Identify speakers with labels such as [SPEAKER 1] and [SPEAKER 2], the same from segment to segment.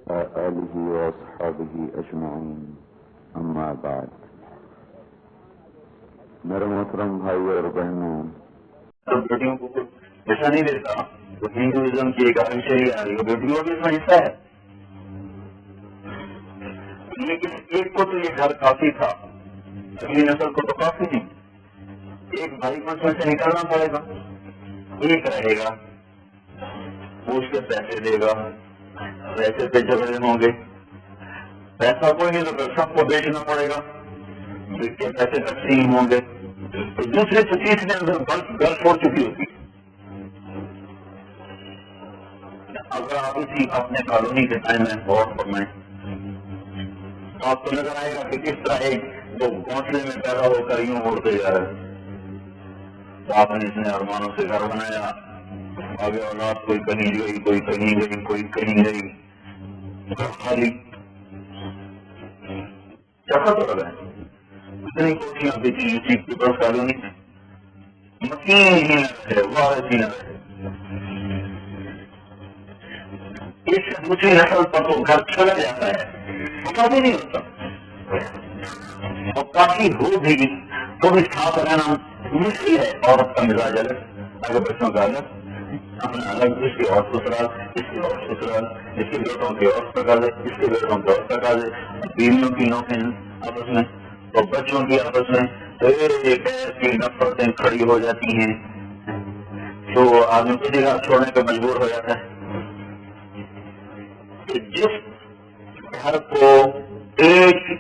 [SPEAKER 1] آلہ واصحابہ اجمعین، اما بعد۔ میرے محترم بھائی اور بہنوں،
[SPEAKER 2] بیٹیوں کو ایسا نہیں دیتا تو ہندوازم کی ایک اہم شہری آ رہی ہے، بیٹیوں بھی اس میں حصہ ہے، لیکن ایک کو تو یہ گھر کافی تھا، اگلی نسل کو تو کافی نہیں۔ ایک بھائی کو اس میں سے نکلنا پڑے گا، ایک رہے گا، وہ اس کے پیسے دے گا، پیسے پہ جھگڑے ہوں گے، پیسہ کوئی نہیں تو سب کو بیچنا پڑے گا، بیچ کے پیسے تقسیم ہوں گے، دوسرے سے تیسرے اندر گھر چھوڑ چکی ہوگی۔ اگر آپ اسی اپنے کالونی کے ٹائم میں غور فرمائیں تو آپ کو نظر آئے گا کہ کس طرح ایک وہ گھونسلے میں پیدا ہو کر یوں اڑتے جا رہے ہیں۔ آپ نے اتنے ارمانوں سے گھر بنایا، آگے اولاد کوئی کہیں گئی، کوئی کہیں گئی، کوئی کہیں گئی، خالی چکر پڑ گئے۔ اتنی کوشیاں بھی تھی اسی پیپلز کالونی میں، مکین ہی نہ رہے، وارث ہی نہ رہے۔ اس سے دوسری نسل پر تو گھر چلا جاتا ہے، پتا بھی نہیں ہوتا، اور کافی ہو بھی تو بھی ساتھ رہنا مشکل ہے۔ عورت کا مزاج الگ، اگر بچوں کا الگ، اپنا الگ، اس کی اور سسرال، اس کی اور سسرال، اس کے بیٹوں کی اور تقاضے، اس کے بیٹوں کے اور تقاضے، بیویوں کی نوکیں آپس میں اور بچوں کی آپس میں، تو ایک ایسی نفرتیں کھڑی ہو جاتی ہیں جو آدمی کسی کا چھوڑنے پہ مجبور ہو جاتا ہے۔ جس گھر کو ایک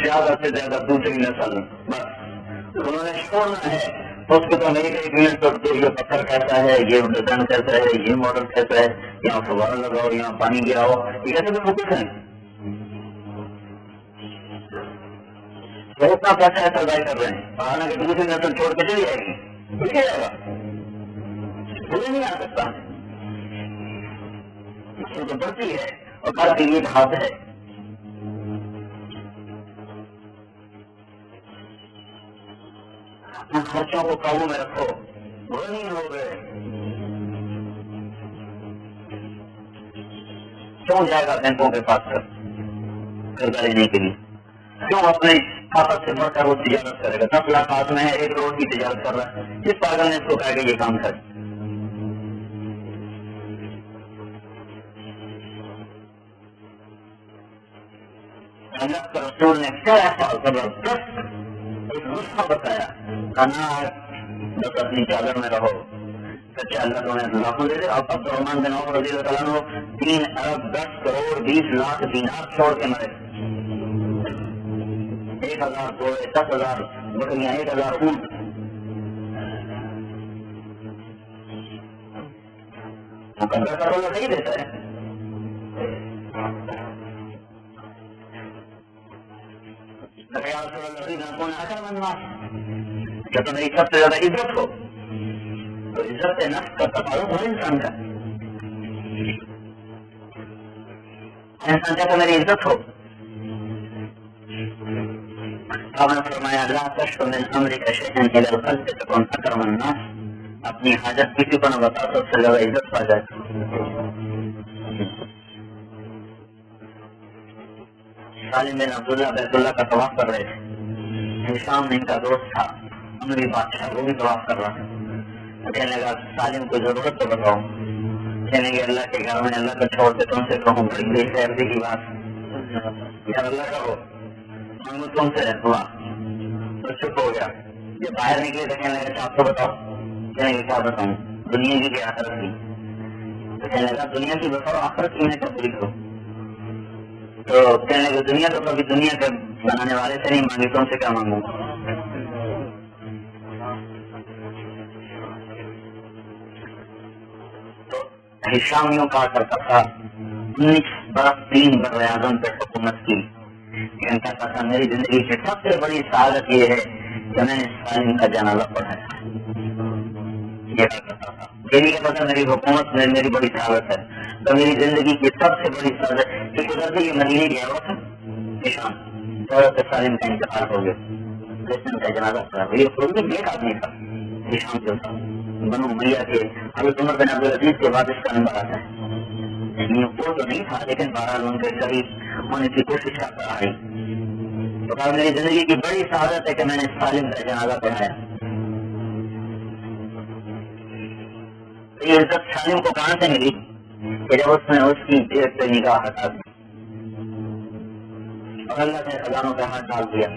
[SPEAKER 2] زیادہ سے زیادہ دوسری نسل بس انہوں نے چھوڑنا ہے تو اس کو تو نہیں ایک منٹ پر تو یہ پتھر کیسا ہے، یہ ڈیزائن کیسا ہے، یہ ماڈل کیسا ہے، یہاں فوارہ لگاؤ، یہاں پانی گراؤ، یہ کیسے بھی فوکس ہے، اتنا پیسہ ایسا ضائع کر رہے ہیں، حالانکہ دوسری نسل چھوڑ کے چلی جائے گی، ٹھیک ہے گا، مجھے نہیں آ سکتا، اس میں تو بڑھتی ہے اور ہر کی ایک ہاتھ ہے۔ اپنے خرچوں کو قابو میں رکھو، غنی ہو گئے، کیوں جائے گا بینکوں کے پاس قرضہ لینے کے لیے، کیوں اپنے طاقت سے بڑھ کر وہ تجارت کرے گا، 10 لاکھ ہاتھ میں ہے، 1 کروڑ کی تجارت کر رہا ہے، جس پاگل نے اس کو کہا کہ یہ کام کر۔ اللہ کے رسول نے کیا ایسا زبردست ایک نسخہ بتایا، بس اپنی چادر میں رہو، سچے اللہ تمہیں لاکھوں دے دے۔ اور عبد الرحمن بن عوف رضی اللہ تعالیٰ عنہ 3 ارب 10 کروڑ 20 لاکھ دینار چھوڑ کے مرے، 1000 گھوڑے، 10,000 بکریاں، 1000 اونٹ، مقدر کا روزہ نہیں دیتا ہے۔ کیا تو میری سب سے زیادہ عزت ہو، تو عزت نفس کا تقاضا ہر انسان کا، انسان چاہتا میری عزت ہو۔ آپ نے فرمایا لا تشکو من امرک شیئا الی الخلق تکن اکرم الناس، اپنی حاجت کسی کو نہ بتا، سب سے زیادہ عزت پا جائے۔ سالم بن عبداللہ بیت اللہ کا طواف کر رہے تھے، شام میں ان کا دوست تھا اموی بادشاہ، وہ بھی طواف کر رہا تھا، کہنے لگا سالم کو ضرورت تو بتاؤ، کہنے لگے اللہ کے گھر میں اللہ کو چھوڑ کے تم سے کہوں بڑی خیرتی کی بات، یار اللہ کا ہو مانگو تم سے ہوا، تو چپ ہو گیا۔ جب باہر نکلے تو کہنے لگا آپ کو بتاؤ، کہنے لگے کیا بتاؤں، دنیا کی کیا آخرت کی، تو کہنے لگا دنیا کی بتاؤ آخرت کی میں کیا پوری کروں، تو کہنے لگے دنیا تو کبھی دنیا کے بنانے والے سے نہیں مانگی، تم سے کیا مانگوں۔ تو ہشامیوں کا کرتا تھا 19 برس 3 براعظم پہ حکومت کی، کہتا تھا میری زندگی کی سب سے بڑی سعادت یہ ہے کہ میں نے سالم کا جنازہ پڑھایا، یہ کرتا تھا، یہی پتا میری حکومت میں میری بڑی سعادت ہے، تو میری زندگی کی سب سے بڑی سعادت کہ گزرتے یہ مدینے گیا ہوا تھا نشان حضرت سالم کا انتقال ہو گیا، جس کا جنازہ پڑھا، یہ خود بھی ایک آدمی تھا نشان جو تھا بنو امیہ کے، حضرت عمر بن عبدالعزیز کے بعد اس کا نمبر آتا ہے، وہ تو نہیں تھا لیکن بہرحال ان کے قریب ہونے کی کوشش کرتا رہی. تو کہا میری زندگی کی بڑی سعادت ہے کہ میں نے سالم کا جنازہ پڑھایا. یہ عزت سالم کو کہاں سے ملی کہ جب اس نے اس کی پیٹ پہ نگاہ ہٹا دی اور اللہ نے خزانوں پہ ہاتھ ڈال دیا.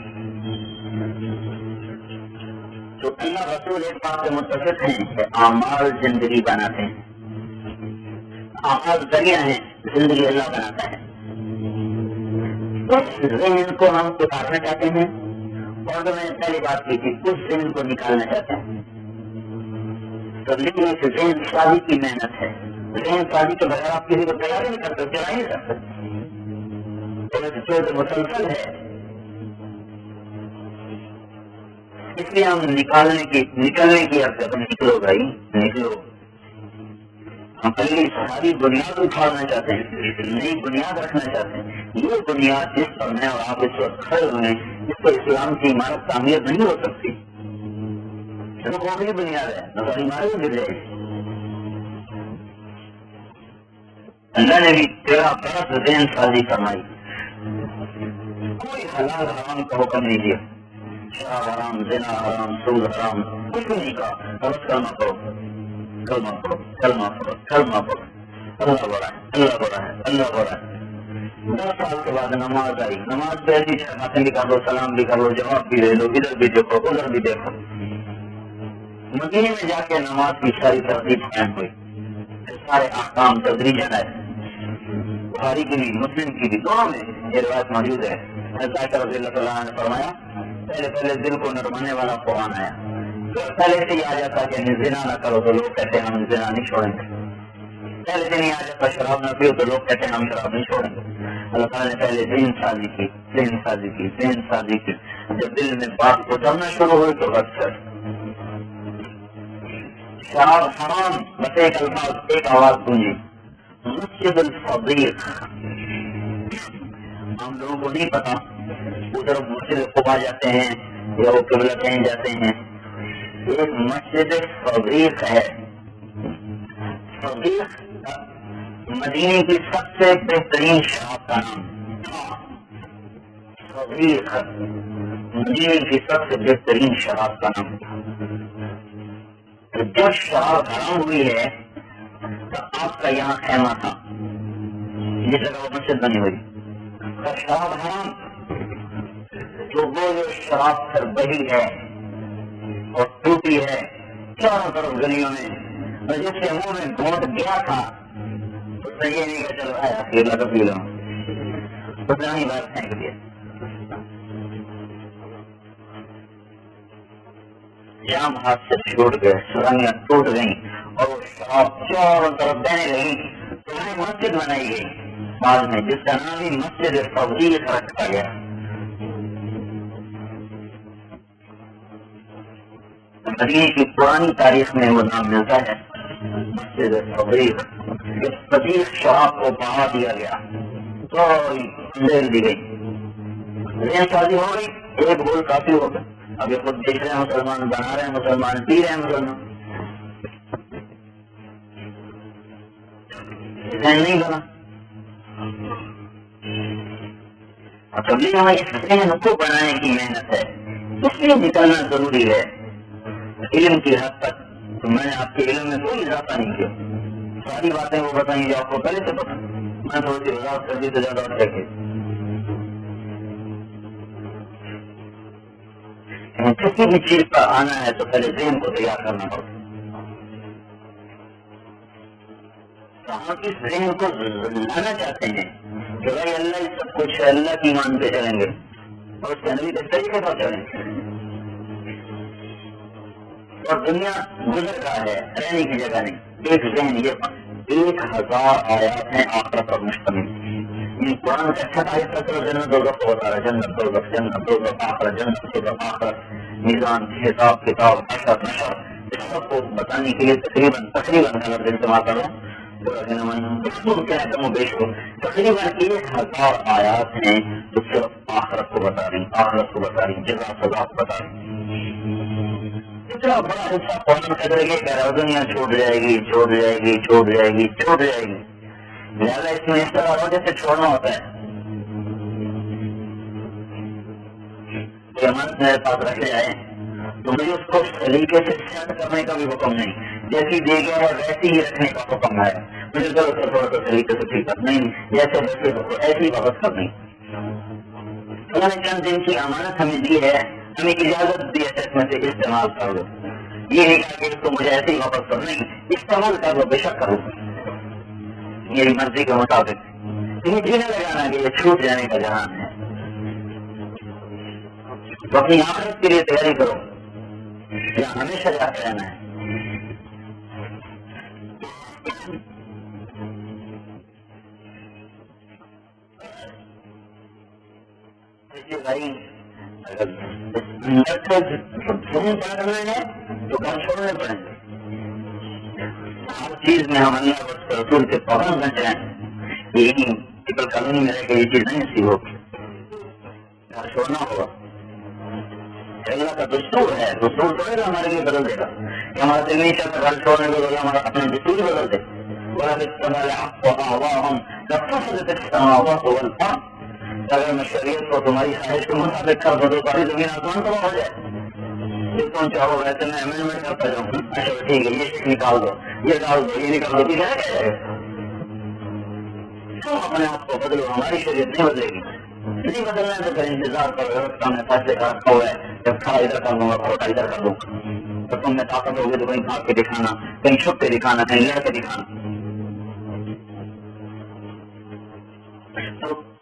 [SPEAKER 2] تو اللہ رسول ایک بات سے متفق ہیں کہ اعمال زندگی بناتے ہیں. اعمال ذریعہ ہیں، زندگی اللہ بناتا ہے. اس ذہن کو ہم اتارنا چاہتے ہیں اور جو میں نے پہلی بات کی تھی اس ذہن کو نکالنا چاہتے ہیں. تو لیکن ایک ذہن سازی کی محنت ہے. ذہن سازی کے بغیر آپ کسی کو تیار نہیں کر سکتے، نہیں کر سکتے. جو مسلسل ہے اس لیے ہم نکلنے کی اب تک نکلو بھائی نکلو. ہم پہلے ساری بنیاد اٹھانا چاہتے ہیں، نئی بنیاد رکھنا چاہتے ہیں. یہ بنیاد جس پر میں اور آپ اس وقت کھڑے ہوئے ہیں اس پر اسلام کی عمارت تعمیر نہیں ہو سکتی. چلو کون سی بنیاد ہے نظر عمارت گر جائے گی. اللہ نے بھی تیرا بڑا ذہن سازی فرمائی. کوئی حلال حرام کا حکم نہیں دیا. شراب حرام، زنا حرام، سود حرام، کچھ نہیں کہا. بس کلمہ پڑھو، کلمہ پڑھو، کلمہ پڑھو، کلمہ پڑھو. اللہ بڑا ہے، اللہ بڑا ہے، اللہ بڑا ہے. 10 سال کے بعد نماز آئی. نماز پہ ایسی باتیں بھی کر لو، سلام بھی کر لو، جواب بھی دے دو، ادھر بھی دیکھو ادھر بھی دیکھو. مدینے میں جا کے نماز کی ساری ترتیب قائم ہوئی. سارے احکام تدریجاً آئے. بخاری کی بھی مسلم کی بھی دونوں میں یہ روایت موجود ہے. رضی اللہ تعالیٰ نے فرمایا پہلے دل کو نرمانے والا قرآن آیا. پہلے سے یہ آ جاتا کہ زنا نہ کرو تو لوگ کہتے ہیں ہم زنا نہیں چھوڑیں گے. پہلے سے نہیں آ جاتا شراب نہ پیو تو لوگ کہتے ہیں ہم شراب نہیں چھوڑیں گے. اللہ تعالیٰ نے پہلے ذہن سازی کی. جب دل میں بات اترنا شروع ہوئی تو بس شراب حرام. بس ایک الفاظ ایک آواز گونجی، مسجد الصدیق. ہم لوگوں کو نہیں پتا ادھر مسجد قباء جاتے ہیں یا وہ قبلہ کہیں جاتے ہیں. ایک مسجد صدیق ہے. صدیق مدینے کی سب سے بہترین شراب کا نام. صدیق مدینے کی سب سے بہترین شراب کا نام. جب شراب حرام ہوئی ہے تو آپ کا یہاں خیمہ تھا جس جگہ وہ مسجد بنی ہوئی. شراب حرام تو وہ جو شراب پھر بہی ہے اور ٹوٹی ہے چاروں طرف گلیوں میں، اور جس کے منہ میں گھونٹ گیا تھا اس نے یہ نہیں کہ چلو آیا پھر لگا پی لوں، پرانی بات پھینک دیا. جام ہاتھ سے چھوٹ گئے، سرنگیاں ٹوٹ گئیں اور وہ شراب چاروں طرف بہنے لگی. تو مسجد بنائی گئی بعد میں جس کا نام ہی مسجد صدیق رکھا گیا. مدینے کی پرانی تاریخ میں وہ نام ملتا ہے مسجد صدیق. جب صدیق شراب کو بہا دیا گیا تو اندھیر دی گئی، ذہن سازی ہو گئی. ایک بول کافی ہو گئے. اب یہ خود دیکھ رہے ہیں مسلمان بنا رہے ہیں، مسلمان پی رہے ہیں، مسلمان ذہن نہیں بنا. تبلیغ میں اس ذہن کو بنانے کی محنت ہے، اس لیے نکلنا ضروری ہے. علم کی حد تک تو میں نے آپ کے علم میں کوئی اضافہ نہیں کیا. ساری باتیں وہ بتائیں جو آپ کو پہلے سے پتا. میں تھوڑی سی وضاحت کر دی تو زیادہ اچھا کہ کسی بھی چیز پر آنا ہے تو پہلے ذہن کو تیار کرنا پڑتا. ہم اس ذہن کو لانا چاہتے ہیں کہ بھائی اللہ ہی سب کچھ ہے، اللہ کی مان پہ چلیں گے اور اس کے نبی کے طریقے پر چلیں گے. اور دنیا گزر رہا ہے، رہنے کی جگہ نہیں. ایک ذہن یہ 1000 آیات ہیں آخرت پر مشتمل. قرآن کا 6 آیت تک جنت دوزخ کو بتا رہا ہے. جنت دوزخ، جنت دوزخ، آخرت، جنت دوزخ، آخرت، میزان، حساب کتاب، حشر نشر، اس سب کو بتانے کے لیے تقریباً اگر استعمال کرو تقریباً 1000 آیات ہیں جو صرف آخرت کو بتا رہی، جزا سزا کو بتا رہی. اتنا بڑا حصہ قرآن کا یہ کہہ رہا ہے دنیا چھوٹ جائے گی. لہٰذا اس میں اس طرح روزے سے چھوڑنا ہوتا ہے کہ امانت میرے پاس رکھے جائیں تو مجھے اس کو طریقے سے سیٹ کرنے کا بھی حکم نہیں، جیسی دے گیا ہے ویسی ہی رکھنے کا حکم ہے، مجھے ضرور سے تھوڑا سا طریقے سے ٹھیک کرنا نہیں، جیسے ویسے ایسی ہی واپس کرنی۔ انہوں نے چند دن کی امانت ہمیں دی ہے، ہمیں اجازت دی ہے اس میں سے استعمال کر لو، یہ نہیں کہا کہ اس کو مجھے ایسے ہی واپس کرنا نہیں، استعمال کر لو، بے شک کرو میری مرضی کے مطابق، یہ جینے لگانا کہ یہ چھوٹ جانے کا جہان ہے، تو اپنی آخرت کے لیے تیاری کرو، یہاں ہمیشہ جاتے رہنا ہے۔ کرنا ہے تو گھر چھوڑنے پڑیں گے، ہر چیز میں ہم اللہ رسول کے پابند بن جائیں، یہی ٹیپل کالونی میں رہ کے یہ چیز نہیں نصیب ہوگی، گھر چھوڑنا ہوگا۔ اللہ کا دستور ہے، دستور تھوڑے گا ہمارے لیے بدل دے گا کہ ہمارا دل نہیں چاہتا گھر چھوڑنے کو، ہمارا اپنے دستور بدل دے۔ اگر میں شریعت کو تمہاری خواہش کے مطابق کر دوں تو ساری زمین آسمان تباہ ہو جائے، تم چاہو ویسے میں امینڈمنٹ کرتا جاؤں، اچھا ٹھیک ہے یہ نکال دو، یہ ڈال دو، یہ نکال دو، تم اپنے آپ کو بدلو، ہماری شریعت نہیں بدلے گی، نہیں بدلنا ہے تو پھر انتظار کرو، رکھتا میں فیصلے کا رکھا ہوا ہے، جب کھڑا ادھر کر دوں گا کھوٹا ادھر کر دوں گا، تو تم میں طاقت ہوگی تو کہیں بھاگ کے دکھانا، کہیں چھپ کے دکھانا، کہیں لڑ کے دکھانا،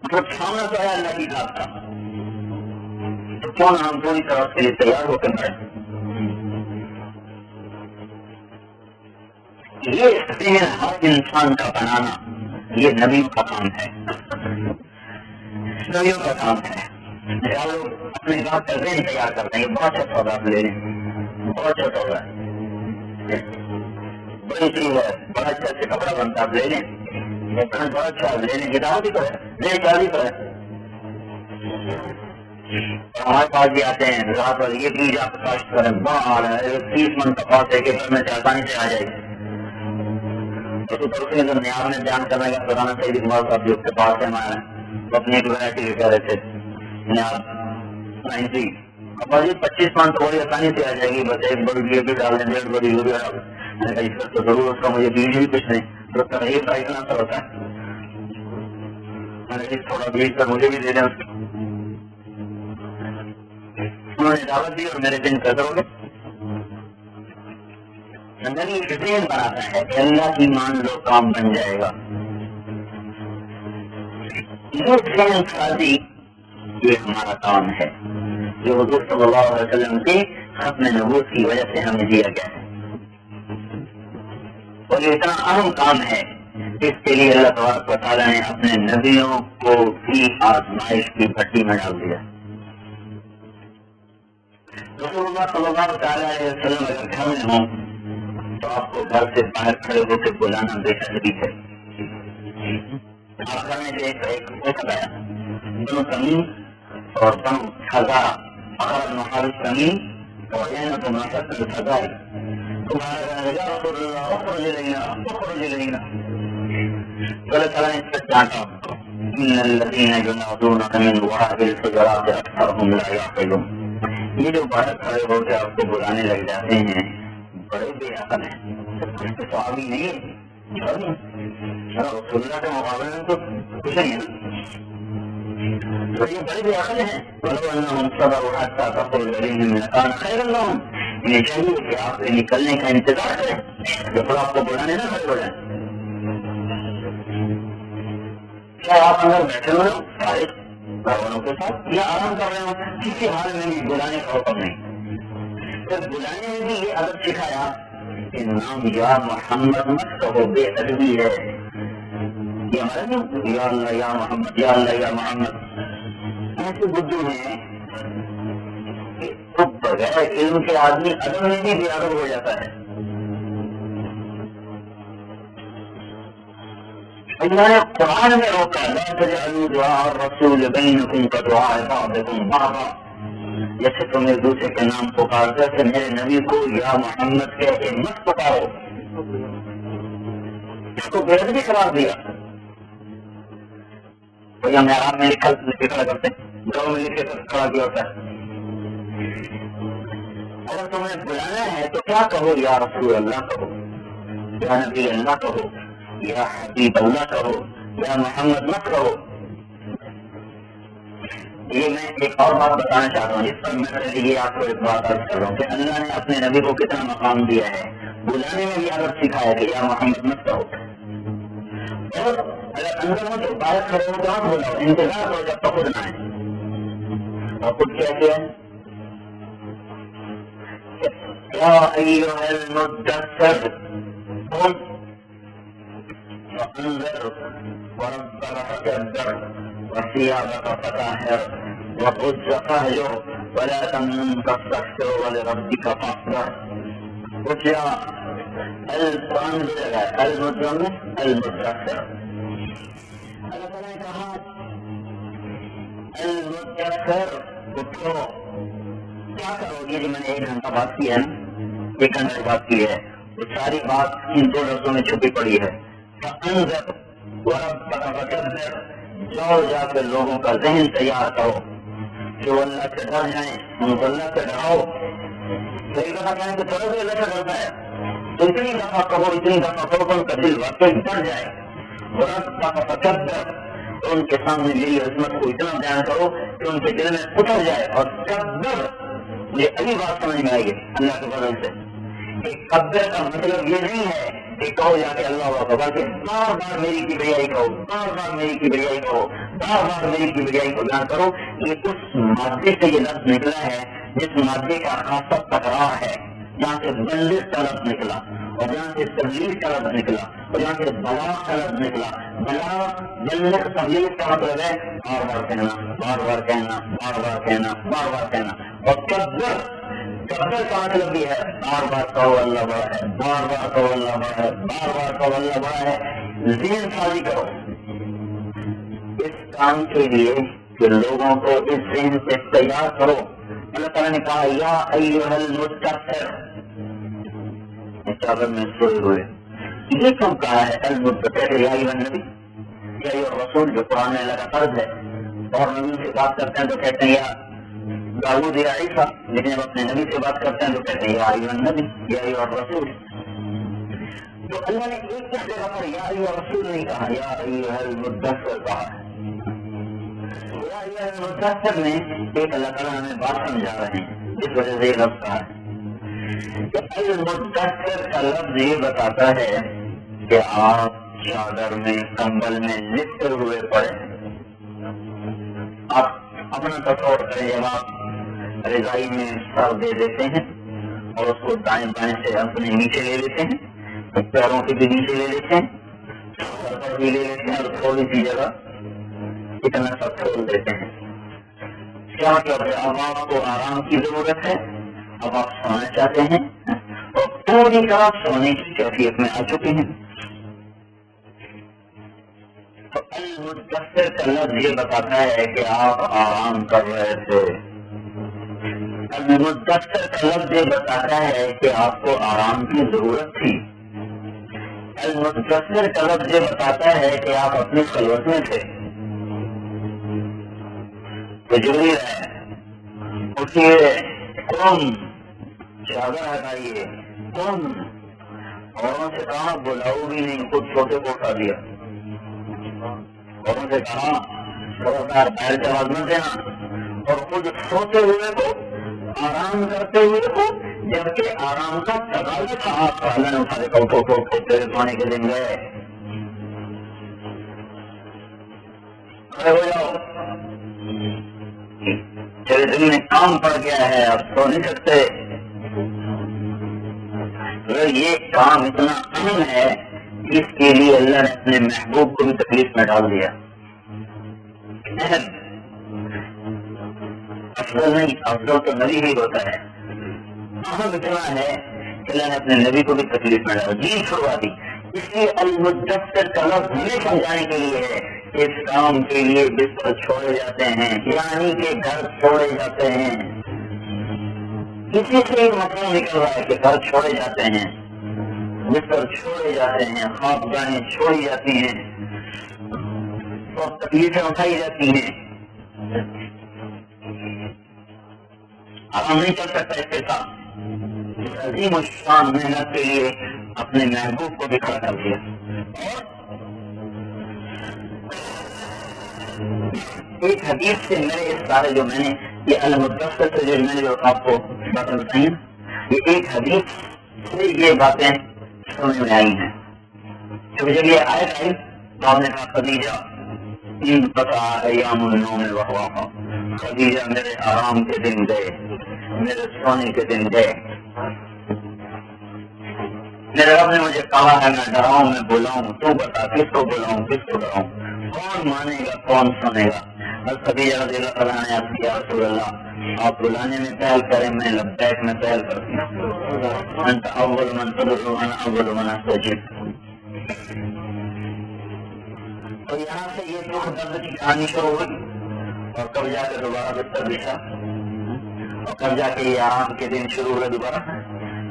[SPEAKER 2] مطلب سامنا تو ہے اللہ کی ذات کا، تو کیوں نہ ہم پوری طرح سے تیار ہو کر بڑھیں۔ یہ ذہن ہر انسان کا بنانا یہ نبیوں کا کام ہے، نبیوں کا کام ہے۔ لوگ اپنے ذات کا ذہن تیار کرتے ہیں، بہت اچھا سودا لے لیں، بہت اچھا سودا ہے، بڑی چیز ہے، بڑا اچھا سے کپڑا بنتا ہے، لے لیں، بہت اچھا لے لیں، کتاب بھی تو ہے، لے چالی تو ہے، ہمارے پاس بھی آتے ہیں رات والے یہ بیج آپ کاشت کریں، 30 من کا پاس ہے کہ میں آسانی سے آ جائے گی، تو نیاز میں بیان کرنے کا بتانا چاہیے کمار صاحب جو اس کے پاس ہے، میں اپنی ایک ورائٹی کہہ رہے تھے نیاز 90 اب 25 من تو وہی آسانی سے آ جائے گی، بس ایک بڑی بھی ڈال دیں، 1.5 بڑی یوریا ڈال دیں، اس کا تو ضرور اس کا مجھے بیج بھی کچھ نہیں، تو تغیر کا اتنا اثر ہوتا ہے، میں نے تھوڑا بیج کر مجھے بھی دے دیں، انہوں نے دعوت دی اور میرے دن قدر ہو گئے۔ زندگی ذہن بناتا ہے کہ اللہ کی مان لو کام بن جائے گا، یہ ذہن سازی یہ ہمارا کام ہے جو حضور صلی اللہ علیہ وسلم کے ختم نبوت کی وجہ سے ہمیں دیا گیا ہے، اور یہ اتنا اہم کام ہے اس کے لیے اللہ تبارک و تعالیٰ نے اپنے نبیوں کو بھی آزمائش کی بھٹی میں ڈال دیا۔ رسول اللہ صلی اللہ تعالیٰ علیہ وسلم اگر گھر میں ہوں تو آپ کو گھر سے باہر کھڑے ہو کے بلانا بے ادبی ہے۔ آپ گھر میں ایک وقت آیا، بنو تمیم اور بنو خزاعہ، اخرج محارب تمیم اور جینت منافق الخزاعی، تمہارا یا رسول اللہ اخرج الینا اخرج الینا، اللہ تعالیٰ نے اس سے ڈانٹا، ان الذین ینادونک من وراء الحجرات اکثرهم لا یعقلون، یہ جو باہر کھڑے ہو کے آپ کو بلانے لگ جاتے ہیں بڑے بے عقل ہیں، تو آگی نہیں ہے، رسول اللہ کے مقابلے میں تو کچھ نہیں ہے، تو یہ بڑے بے عقل ہیں، وَلَوْ أَنَّهُمْ صَبَرُوا حَتَّىٰ تَخْرُجَ إِلَيْهِمْ لَكَانَ خَيْرًا لَهُمْ، انہیں چاہیے کہ آپ کے نکلنے کا انتظار کریں جب آپ کو بلانے نہ کھڑے ہو جائیں، کیا آپ اندر بیٹھے ہوئے ہو سارے گھروں کے ساتھ یا آرام کر رہے ہو، کسی حال میں بھی بلانے کا حکم نہیں، پھر بلانے میں بھی یہ عادت سکھایا کہ نام یا محمد مت کہو، بے ادبی ہے، یہ ہمارا یا اللہ یا محمد، یا اللہ یا محمد، ایسے بدھو ہیں تو بغیر علم کے آدمی ادب میں بھی بے ادب ہو جاتا ہے۔ اللہ نے قرآن میں روکا، لا تجعلوا دعاء الرسول بینکم کدعاء بعضکم بعضا، جیسے تم ایک دوسرے کے نام پکارتے تھے میرے نبی کو یا محمد کہہ کے مت پکارو، اس کو بے ادبی قرار دیا، کوئی ہم آرام میں لکھ کے کھڑا کرتے ہیں، گاؤں میں لکھ کے کھڑا کیا ہوتا ہے. اگر تمہیں بلانا ہے تو کیا کہو؟ یا رسول اللہ کہو، یا نبی اللہ کہو، یا حبیب اللہ کہو، یا محمد مت کہو. یہ میں ایک اور بات بتانا چاہتا ہوں، اس پر میں یہ آپ کو ایک بات عرض کر رہا ہوں کہ اللہ نے اپنے نبی کو کتنا مقام دیا ہے. بلانے میں بھی عادت سکھایا کہ یا محمد مت کہو، اور اگر اندر میں تو باہر کھڑے ہو تو آپ بلاؤ، انتظار کرو جب تک خود نہ آئے. اور خود کہتے ہیں یا ایھا المدثر قم فانذر وربک فکبر وثيابك فطهر وخذ فاهجر ولا تمنن تستكثر ولربك فاصبر. کچھ یا المدثر المدثر اللہ تعالیٰ نے کہا المدثر اٹھو. کیا کرو گے؟ میں نے 1 گھنٹہ بات کی ہے نا، 1 گھنٹے بات کی ہے، وہ ساری بات ان 2 لفظوں میں چھپی پڑی ہے. فانذر وربک فکبر، جاؤ جا کے لوگوں کا ذہن تیار کرو جو اللہ سے ڈر جائیں، ان کو اللہ سے ڈراؤ. کئی دفعہ کہیں کہ تھوڑا بھی اللہ سے ڈرتا ہے تو اتنی دفعہ کہو، اتنی دفعہ کہو کہ ان کا دل واقعی ڈر جائے. وربک فکبر، ان کے سامنے میری عظمت کو اتنا بیان کرو کہ ان کے دل میں اتر جائے. اور کبر، مجھے ابھی بات سمجھ میں آئی ہے اللہ کے فضل سے، کہ کبر کا مطلب یہ نہیں ہے کہ کہو جا کے اللہ اکبر، کہ بار بار میری کبریائی کہو، بار بار میری کبریائی کہو، بار بار میری کبریائی کو بیان کرو. یہ اس مادے سے یہ لفظ نکلا ہے جس مادے کا خاصا تکرار ہے، جہاں سے بلغ کا لفظ نکلا، اور جہاں سے تبلیغ کا لفظ نکلا، اور جہاں سے بلاغ کا لفظ نکلا. بلغ تبلیغ کا مطلب ہے بار بار کہنا، بار بار کہنا، بار بار کہنا، بار بار کہنا. اور کبر کا مطلب بھی ہے بار بار کہو اللہ بڑا ہے، بار بار کہو اللہ بڑا ہے، بار بار کہو اللہ بڑا ہے. ذہن سازی کرو اس کام کے لیے کہ لوگوں کو اس ذہن سے تیار کرو. اللہ تعالیٰ نے کہا یا ایھا المدثر، چادر میں سوئے ہوئے. یہ کیوں کہا ہے المدثر؟ یا ایھا النبی، یا ایھا الرسول، جو قرآن میں اللہ کا فرض ہے. اور نبی سے بات کرتے ہیں تو کہتے ہیں یا داؤد یا عیسیٰ، لیکن جب اپنے نبی سے بات کرتے ہیں تو کہتے ہیں یا ایھا النبی، یا ایھا الرسول. تو اللہ نے ایک جگہ پر یا ایھا الرسول نہیں کہا، یا ایھا المدثر کہا ہے. یا ایھا المدثر میں ایک اللہ تعالیٰ ہمیں بات سمجھا رہے ہیں، اس وجہ سے یہ لفظ کہا ہے. المدثر کا لفظ یہ بتاتا ہے کہ آپ چادر میں، کمبل میں لپٹے ہوئے پڑے ہیں. آپ اپنا تصور کریں، جب آپ رضائی میں سر دے دیتے ہیں اور اس کو دائیں بائیں سے اپنے نیچے لے لیتے ہیں، پیروں کے بھی نیچے لے لیتے ہیں، سر پر بھی لے لیتے ہیں، اور تھوڑی سی جگہ اتنا سا کھول دیتے ہیں. کیا مطلب ہے؟ اب آپ کو آرام کی ضرورت ہے، اب آپ سونا چاہتے ہیں اور پوری طرح سونے کی کیفیت میں آ چکے ہیں. تو المدثر کا لفظ یہ بتاتا ہے کہ آپ آرام کر رہے تھے. المدثر کا لفظ یہ بتاتا ہے کہ آپ کو آرام کی ضرورت تھی. المدثر کا لفظ یہ بتاتا ہے کہ آپ اپنی خلوت میں تھے. تو ضروری ہے اٹھیے، تم چادر ہٹائیے. تم اوروں سے کہا بلاؤ بھی نہیں، خود چھوٹے کو اٹھا دیا. اوروں سے کہا خبردار پیر سے آواز نہ دینا، اور خود سوتے ہوئے کو، آرام کرتے ہوئے کو، جبکہ آرام کا تقاضا تھا. آپ کا اللہ نے اٹھا دیکھا، اٹھو تیرے سونے کے دن گئے، کھڑے ہو جاؤ، تیرے دل میں کام پڑ گیا ہے، اب سو نہیں سکتے. یہ کام اتنا اہم ہے، اس کے لیے اللہ نے اپنے محبوب کو بھی تکلیف میں ڈال دیا. افضل نہیں، افضل تو نبی ہی ہوتا ہے. اہم اتنا ہے کہ اللہ نے اپنے نبی کو بھی تکلیف میں ڈالا، جی چھڑوا دی. اس لیے المدثر کا لفظ ہمیں سمجھانے کے لیے ہے. اس کام کے لیے بستر چھوڑے جاتے ہیں، یعنی کہ گھر چھوڑے جاتے ہیں. کسی سے ہی مطلب نکل رہا ہے کہ گھر چھوڑے جاتے ہیں، بستر چھوڑے جاتے ہیں، خواب گاہیں چھوڑی جاتی ہیں. اور تکلیفیں اٹھائی جاتی ہیں. اب ہم نہیں چل سکتا اس کے ساتھ. عظیم الشان محنت کے لیے اپنے محبوب کو بھی کھڑا کر دیا. ایک حدیث سے میرے اس سارے جو میں نے یہ المدثر سے جو میں نے آپ کو باتیں بتائی یہ ایک حدیث سے یہ باتیں سمجھ میں آئی ہیں. جب یہ آیت آئی تو آپ نے کہا خدیجہ ان پتا ایام النوم وحواقا، خدیجہ میرے آرام کے دن گئے، میرے سونے کے دن گئے. میرے رب نے مجھے کہا ہے میں ڈراؤں میں بلاؤں، تو بتا کس کو بلاؤں کس کو ڈراؤں، کون مانے گا کون سنے گا. بس خدیجہ رضی اللہ تعالیٰ نے عرض کیا رسول اللہ آپ بلانے میں پہل کریں میں لبیک میں پہل کرتی ہوں. انت اول من تدعو انا اول من استجیب. تو یہاں سے یہ دکھ درد کی کہانی شروع ہوئی اور کب جا کے دوبارہ بستر بچھا اور کب جا کے یہ آرام کے دن شروع ہوئے دوبارہ.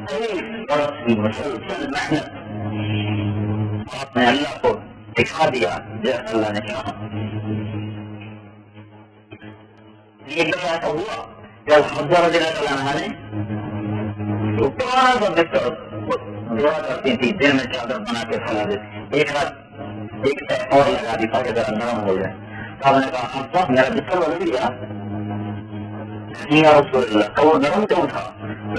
[SPEAKER 2] 23 برس کی مسلسل محنت آپ نے اللہ کو دکھا دیا جیسا اللہ نے چاہا. یہ دفعہ ایسا ہوا جب حضرت رضی اللہ تعالیٰ نے تو پرانا سا بستر دعا کرتی تھی دن میں چادر بنا کے پھیلا دیتی. ایک رات ایک اور لگا دی تاکہ ذرا نرم ہو جائے. آپ نے کہا اب میرا بستر بدل گیا یا رسول اللہ تو وہ نرم کیوں تھا؟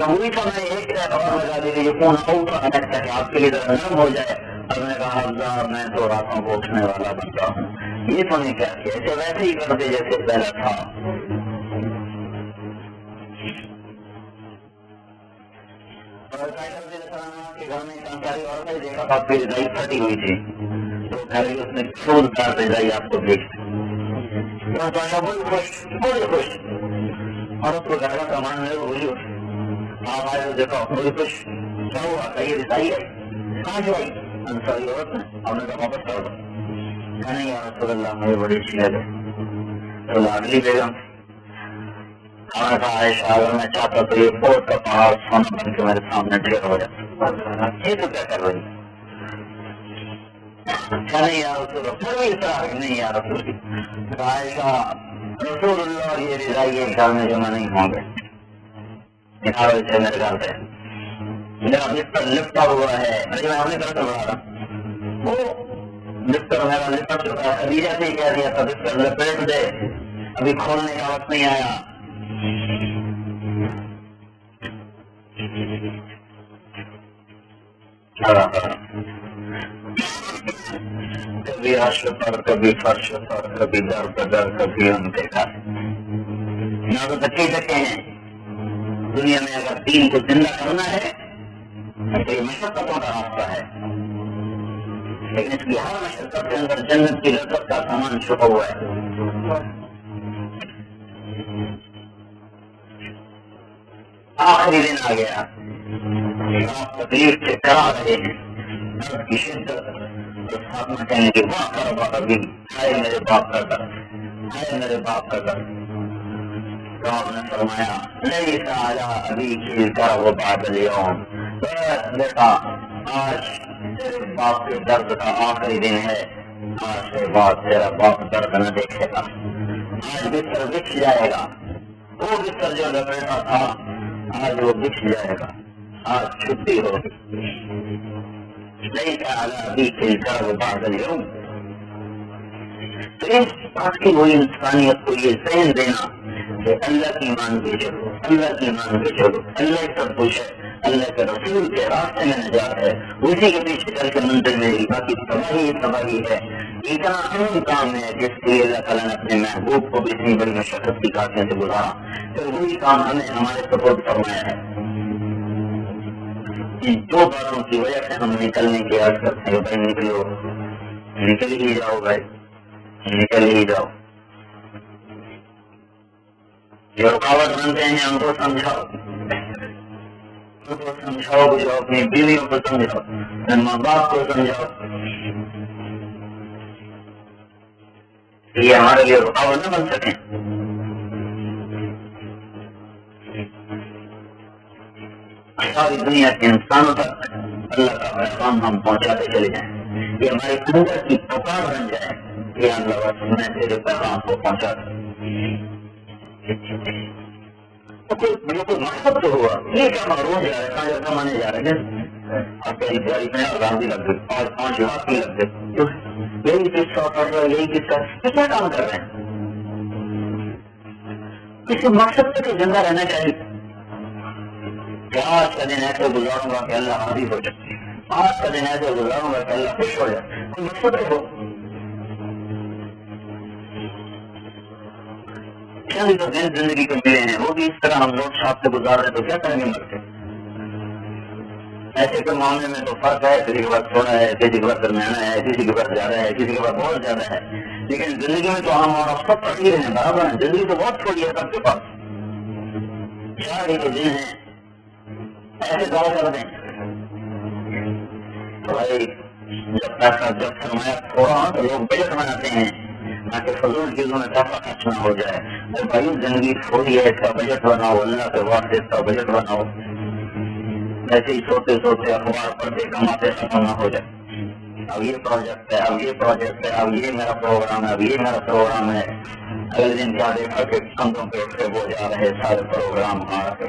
[SPEAKER 2] وہی تھا میں ایک اور لگا دی یہ کون ہوتا کہ آپ کے لیے ذرا نرم ہو جائے. اور میں نے کہا اللہ میں تو راتوں کو اٹھنے والا بنتا ہوں. یہ تو نہیں کیا کیا ایسے ویسے ہی کرتے جیسے پہلا تھا. کے گھر میں سنساری عورتیں دیکھا تھا پھر رضائی پھٹی ہوئی تھی تو گھر اس نے سود کر رضائی آپ کو دیکھ بڑی خوش اور اس کو گھر کا سامان میں بولی آپ آئے دیکھو بڑی خوش کیا ہوا کہیے رضائی ہے کہاں جو آئی انصاری عورت نے اور نے کہا واپس کر دو. نہیں یا رسول اللہ مجھے بڑی اچھی لگے. تو لاڈلی بیگم نے کہا عائشہ اگر میں چاہتا تو یہ بہت کا پہاڑ سونا بن کے میرے سامنے ڈھیر ہو جاتا. یہ تو کیا کر رہی نہیں یا رسول اللہ نہیں یا رسول اللہ. عائشہ رسول اللہ یہ رضائی ہے گھر میں جمع نہیں ہوں گے نکھارو اسے میرے گھر پہ میرا بستر لپٹا ہوا ہے. میں اپنے گھر سے بڑھا رہا وہ بستر میرا لپٹ چکا ہے. خدیجہ سے ہی کہہ دیا تھا بستر لپیٹ دے ابھی کھولنے کا وقت نہیں آیا. کبھی عرش پر کبھی فرش پر کبھی در بدر کبھی ان کے گھر. یہاں تو بچے سکتے ہیں دنیا میں اگر دین کو زندہ کرنا ہے تو یہ مشقتوں کا راستہ ہے لیکن اس کی ہر مشقت کے اندر جنت کی لذت کا سامان چھپا ہوا ہے. آخری دن آ گیا آپ تکلیف سے کرا رہے ہیں درد کی شدت تو ساتھ میں کہیں گے واہ کربا ابھی ہائے میرے باپ کا درد ہائے میرے باپ کا درد. تو آپ نے فرمایا نہیں سالا ابھی کھیل کر وہ بادل یوم بیٹا آج تیرے باپ کے درد کا آخری دن ہے. آج کے بعد تیرا باپ درد نہ دیکھے گا. آج بستر بچھ جائے گا وہ بستر جو لپیٹا تھا آج وہ بچھ جائے گا. آج چھٹی ہوگی نہیں سالا ابھی کھیل کر وہ بادل یوم. تو اس بات کی وہی انسانیت کو یہ ذہن دینا کہ اللہ کی مان کے چلو اللہ کی مان کے چلو اللہ سب کچھ ہے اللہ کے رسول کے راستے میں نجات ہے اسی کے پیچھے چل کے منزل میری باقی تباہی تباہی ہے. اتنا اہم کام ہے جس کے لیے اللہ تعالیٰ نے اپنے محبوب کو بھی اتنی بڑی مشقت کی کافیوں سے گزارا پھر وہی کام ہمیں ہمارے سپورٹ فرمایا ہے. ان دو باتوں کی وجہ سے ہم نکلنے کی عرض کرتے ہیں بھائی نکلو نکل ہی جاؤ بھائی نکل ہی جاؤ. جو رکاوٹ بنتے ہیں ان کو سمجھاؤ جو اپنی بیویوں کو سمجھاؤ اپنے ماں باپ کو سمجھاؤ. یہ ہمارے لیے رکاوٹ نہ بن سکیں. ساری دنیا کے انسانوں تک اللہ کا پیغام ہم پہنچاتے چلے جائیں. یہ ہمارے اندر کی پکار بن جائے کہ اللہ بس میں تیرے پیغام کو پہنچا دوں. تو کوئی مقصد تو ہوا. یہ کیا معروف جا رہا ہے کمانے جا رہے ہیں. آپ کی تیاری میں آزادی لگ گئی اور 5 لاکھ بھی لگ گئے. یہی چیز کر رہے یہی چیز کیا کام کر رہے ہیں. کسی مقصد سے زندہ رہنا چاہیے. آج کا دن ایسے گزاروں گا کہ اللہ راضی ہو جائے. آج کا دن ایسے گزاروں گا کہ اللہ خوش ہو جائے. کوئی مقصد ہو چند تو دن زندگی کے ملے ہیں وہ بھی اس طرح ہم لوگ ساتھ سے گزار رہے تو کیا کریں گے مر کے. ایسے کے معاملے میں تو فرق ہے. کسی کے پاس تھوڑا ہے, کسی کے پاس درمیانہ ہے, کسی کے پاس زیادہ ہے, کسی کے پاس بہت زیادہ ہے. لیکن زندگی میں تو ہم اور سب فقیر ہیں, برابر ہیں. زندگی تو بہت تھوڑی ہے سب کے پاس. 4 ہی دن ہیں ایسے دعا کر دیں. بھائی جب پیسہ جب سرمایہ تھوڑا تو لوگ بجٹ بناتے ہیں تاکہ فضول چیزوں میں پیسہ خرچ نہ ہو جائے. اور بھائی زندگی تھوڑی ہے, اس کا بجٹ بناؤ, اللہ کے واسطے اس کا بجٹ بناؤ. ایسے ہی سوتے سوتے اخبار پڑھتے کماتے ختم نہ ہو جائے. اب یہ پروجیکٹ ہے, اب یہ پروجیکٹ ہے, اب یہ میرا پروگرام ہے, اب یہ میرا پروگرام ہے. اگلے دن کیا دیکھا کہ کندھوں پہ اٹھ کے وہ جا رہے سارے پروگرام آ کے